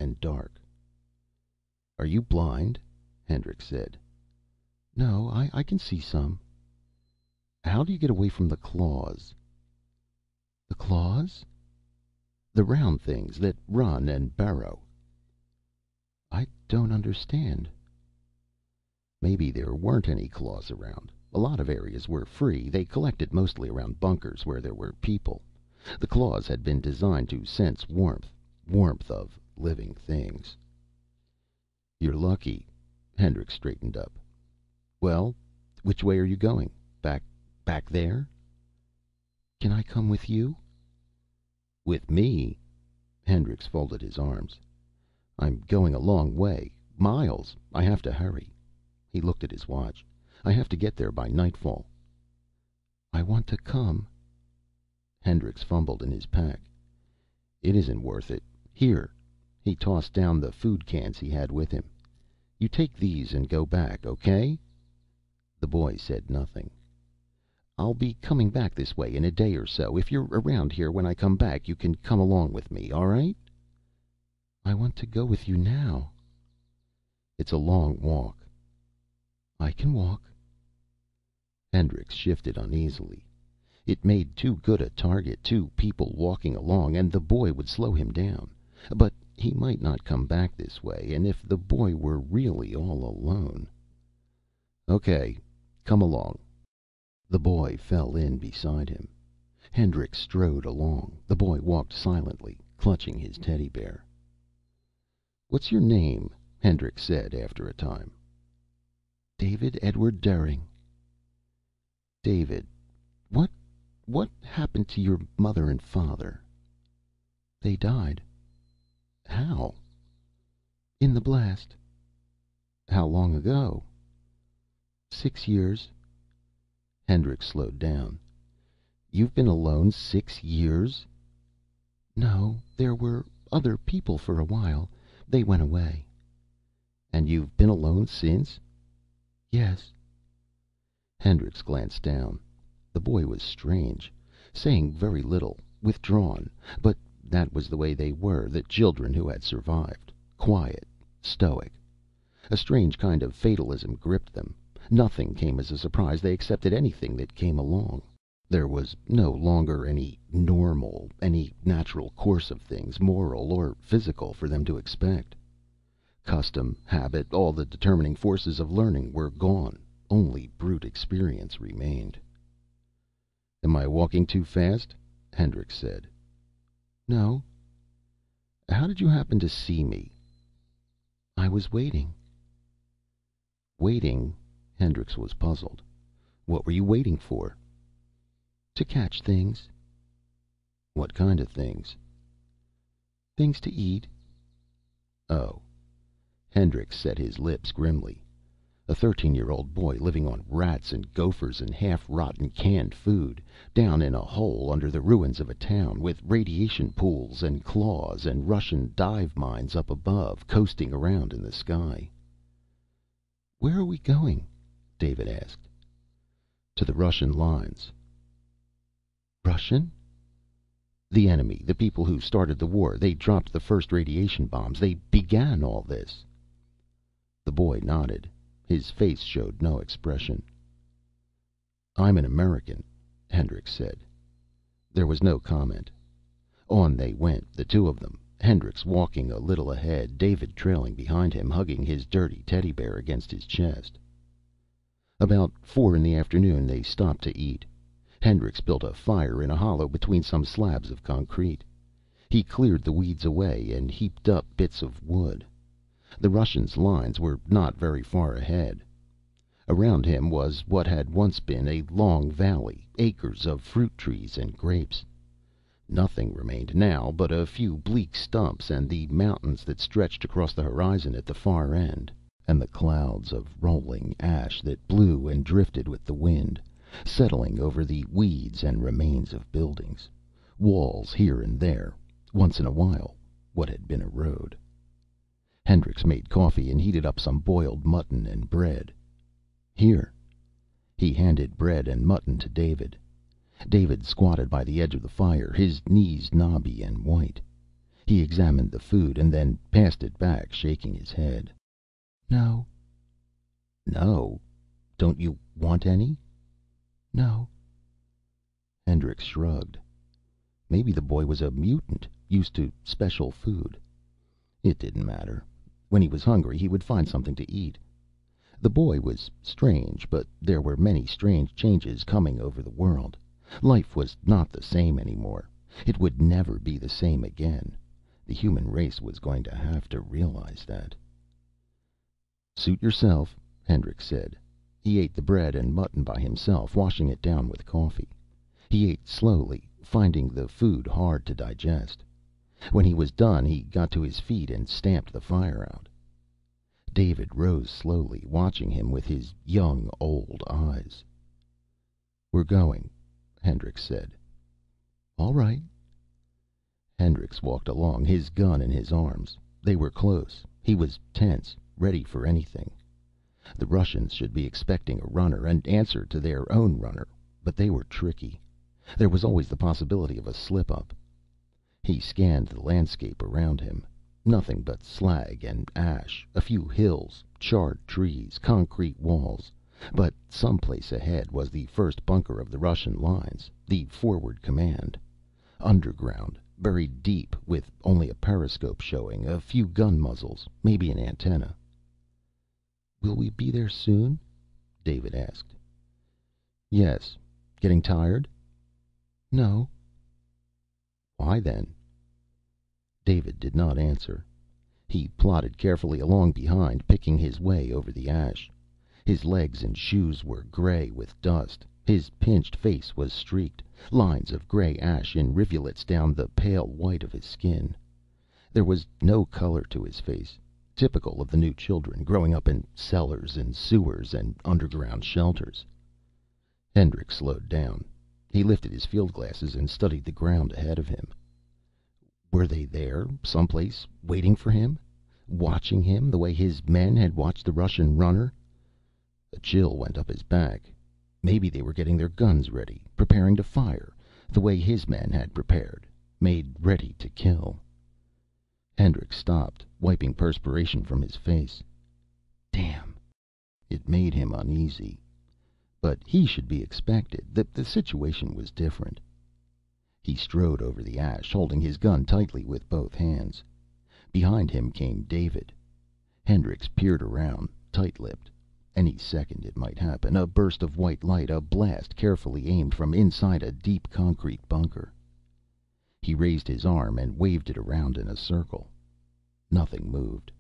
and dark. "Are you blind?" Hendricks said. "No, I can see some." "How do you get away from the claws?" "The claws?" "The round things that run and burrow." "I don't understand." Maybe there weren't any claws around. A lot of areas were free. They collected mostly around bunkers where there were people. The claws had been designed to sense warmth. Warmth of living things. "You're lucky." Hendricks straightened up. "Well, which way are you going? Back there?" "Can I come with you?" "With me?" Hendricks folded his arms. "I'm going a long way. Miles. I have to hurry." He looked at his watch. "I have to get there by nightfall." "I want to come." Hendricks fumbled in his pack. "It isn't worth it. Here." He tossed down the food cans he had with him. "You take these and go back, okay?" The boy said nothing. "I'll be coming back this way in a day or so. If you're around here when I come back, you can come along with me, all right?" "I want to go with you now." "It's a long walk." "I can walk." Hendricks shifted uneasily. It made too good a target, two people walking along, and the boy would slow him down. But he might not come back this way, and if the boy were really all alone... "Okay, come along." The boy fell in beside him. Hendricks strode along. The boy walked silently, clutching his teddy bear. "What's your name?" Hendricks said after a time. "David Edward Derring." "David, what happened to your mother and father?" "They died." "How?" "In the blast." "How long ago?" "6 years." Hendricks slowed down. "You've been alone 6 years?" "No, there were other people for a while. They went away." "And you've been alone since?" "Yes." Hendricks glanced down. The boy was strange, saying very little, withdrawn. But that was the way they were, the children who had survived. Quiet, stoic. A strange kind of fatalism gripped them. Nothing came as a surprise. They accepted anything that came along. There was no longer any normal, any natural course of things, moral or physical, for them to expect. Custom, habit, all the determining forces of learning were gone. Only brute experience remained. "Am I walking too fast?" Hendricks said. "No." "How did you happen to see me?" "I was waiting." "Waiting?" Hendricks was puzzled. "What were you waiting for?" "To catch things." "What kind of things?" "Things to eat." "Oh." Hendricks set his lips grimly. A 13-year-old boy living on rats and gophers and half-rotten canned food, down in a hole under the ruins of a town, with radiation pools and claws and Russian dive mines up above, coasting around in the sky. "Where are we going?" David asked. "To the Russian lines." "Russian?" "The enemy. The people who started the war. They dropped the first radiation bombs. They began all this." The boy nodded. His face showed no expression. "I'm an American," Hendricks said. There was no comment. On they went, the two of them, Hendricks walking a little ahead, David trailing behind him, hugging his dirty teddy bear against his chest. About 4 in the afternoon they stopped to eat. Hendricks built a fire in a hollow between some slabs of concrete. He cleared the weeds away and heaped up bits of wood. The Russians' lines were not very far ahead. Around him was what had once been a long valley, acres of fruit trees and grapes. Nothing remained now but a few bleak stumps and the mountains that stretched across the horizon at the far end, and the clouds of rolling ash that blew and drifted with the wind, settling over the weeds and remains of buildings, walls here and there, once in a while what had been a road. Hendricks made coffee and heated up some boiled mutton and bread. "Here." He handed bread and mutton to David. David squatted by the edge of the fire, his knees knobby and white. He examined the food and then passed it back, shaking his head. No. No? Don't you want any? No. Hendricks shrugged. Maybe the boy was a mutant, used to special food. It didn't matter. When he was hungry, he would find something to eat. The boy was strange, but there were many strange changes coming over the world. Life was not the same anymore. It would never be the same again. The human race was going to have to realize that. Suit yourself, Hendricks said. He ate the bread and mutton by himself, washing it down with coffee. He ate slowly, finding the food hard to digest. When he was done, he got to his feet and stamped the fire out. David rose slowly, watching him with his young, old eyes. We're going, Hendricks said. All right. Hendricks walked along, his gun in his arms. They were close. He was tense, ready for anything. The Russians should be expecting a runner, and answer to their own runner. But they were tricky. There was always the possibility of a slip-up. He scanned the landscape around him. Nothing but slag and ash, a few hills, charred trees, concrete walls. But someplace ahead was the first bunker of the Russian lines, the forward command. Underground, buried deep, with only a periscope showing, a few gun muzzles, maybe an antenna. Will we be there soon? David asked. Yes. Getting tired? No. Why then? David did not answer. He plodded carefully along behind, picking his way over the ash. His legs and shoes were gray with dust. His pinched face was streaked, lines of gray ash in rivulets down the pale white of his skin. There was no color to his face, typical of the new children growing up in cellars and sewers and underground shelters. Hendricks slowed down. He lifted his field glasses and studied the ground ahead of him. Were they there, someplace, waiting for him? Watching him the way his men had watched the Russian runner? A chill went up his back. Maybe they were getting their guns ready, preparing to fire, the way his men had prepared, made ready to kill. Hendricks stopped, wiping perspiration from his face. Damn. It made him uneasy. But he should be expected. The situation was different. He strode over the ash, holding his gun tightly with both hands. Behind him came David. Hendricks peered around, tight-lipped. Any second it might happen. A burst of white light, a blast carefully aimed from inside a deep concrete bunker. He raised his arm and waved it around in a circle. Nothing moved.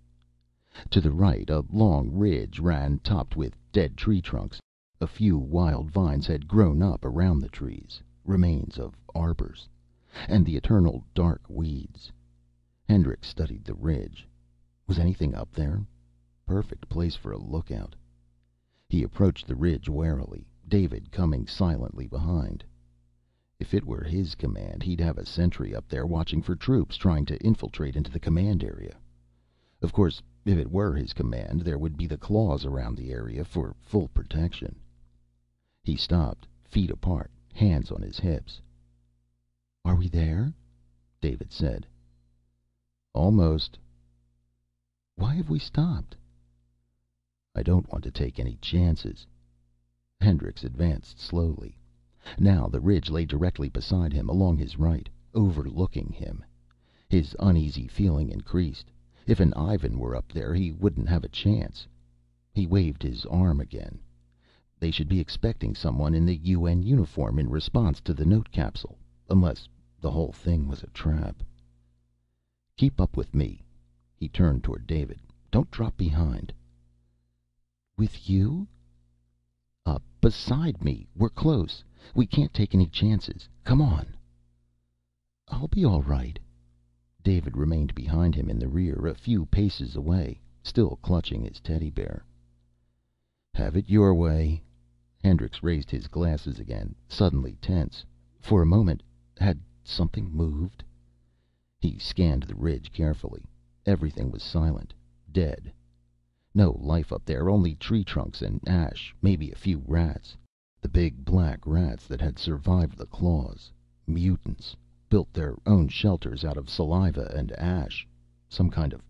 To the right, a long ridge ran, topped with dead tree trunks. A few wild vines had grown up around the trees, remains of arbors, and the eternal dark weeds. Hendricks studied the ridge. Was anything up there? Perfect place for a lookout. He approached the ridge warily, David coming silently behind. If it were his command, he'd have a sentry up there watching for troops trying to infiltrate into the command area. Of course, if it were his command, there would be the claws around the area for full protection. He stopped, feet apart, hands on his hips. Are we there? David said. Almost. Why have we stopped? I don't want to take any chances. Hendricks advanced slowly. Now the ridge lay directly beside him, along his right, overlooking him. His uneasy feeling increased. If an Ivan were up there, he wouldn't have a chance. He waved his arm again. They should be expecting someone in the UN uniform in response to the note capsule, unless the whole thing was a trap. Keep up with me. He turned toward David. Don't drop behind. With you? Up beside me. We're close. We can't take any chances. Come on. I'll be all right. David remained behind him in the rear, a few paces away, still clutching his teddy bear. Have it your way. Hendricks raised his glasses again, suddenly tense. For a moment, had something moved? He scanned the ridge carefully. Everything was silent, dead. No life up there, only tree trunks and ash, maybe a few rats. The big black rats that had survived the claws. Mutants. built their own shelters out of saliva and ash. Some kind of